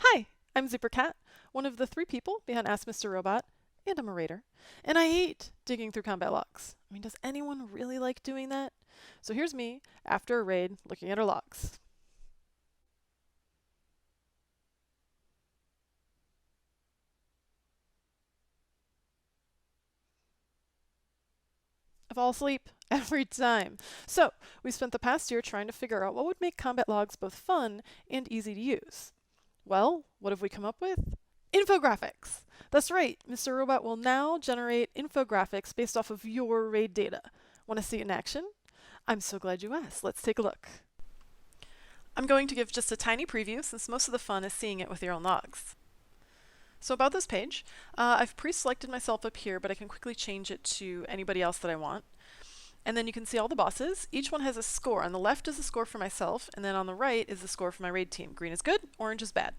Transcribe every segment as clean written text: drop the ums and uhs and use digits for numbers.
Hi, I'm ZipperCat, one of the 3 people behind AskMrRobot, and I'm a raider. And I hate digging through combat logs. I mean, does anyone really like doing that? So here's me, after a raid, looking at our logs. I fall asleep every time. So we spent the past year trying to figure out what would make combat logs both fun and easy to use. Well, what have we come up with? Infographics! That's right, Mr. Robot will now generate infographics based off of your raid data. Want to see it in action? I'm so glad you asked. Let's take a look. I'm going to give just a tiny preview since most of the fun is seeing it with your own logs. So about this page, I've pre-selected myself up here, but I can quickly change it to anybody else that I want. And then you can see all the bosses. Each one has a score. On the left is the score for myself, and then on the right is the score for my raid team. Green is good, orange is bad.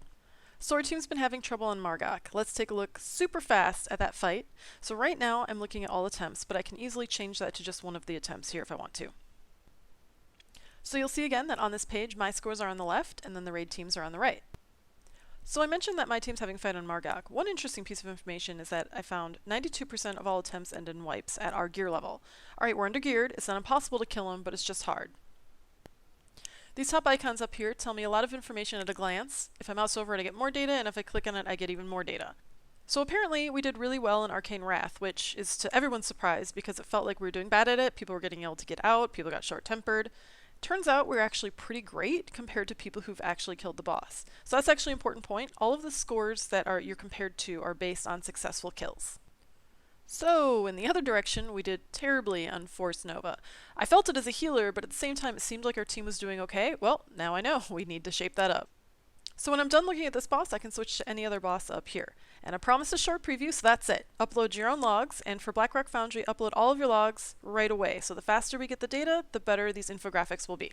So our team's been having trouble on Margok. Let's take a look super fast at that fight. So right now I'm looking at all attempts, but I can easily change that to just one of the attempts here if I want to. So you'll see again that on this page my scores are on the left and then the raid teams are on the right. So I mentioned that my team's having a fight on Margok. One interesting piece of information is that I found 92% of all attempts end in wipes at our gear level. Alright, we're under geared. It's not impossible to kill him, but it's just hard. These top icons up here tell me a lot of information at a glance. If I mouse over it, I get more data, and if I click on it, I get even more data. So apparently we did really well in Arcane Wrath, which is to everyone's surprise because it felt like we were doing bad at it. People were getting yelled to get out, people got short-tempered. Turns out we're actually pretty great compared to people who've actually killed the boss. So that's actually an important point. All of the scores that you're compared to are based on successful kills. So, in the other direction, we did terribly on Force Nova. I felt it as a healer, but at the same time it seemed like our team was doing okay. Well, now I know. We need to shape that up. So when I'm done looking at this boss, I can switch to any other boss up here. And I promised a short preview, so that's it. Upload your own logs, and for Blackrock Foundry, upload all of your logs right away. So the faster we get the data, the better these infographics will be.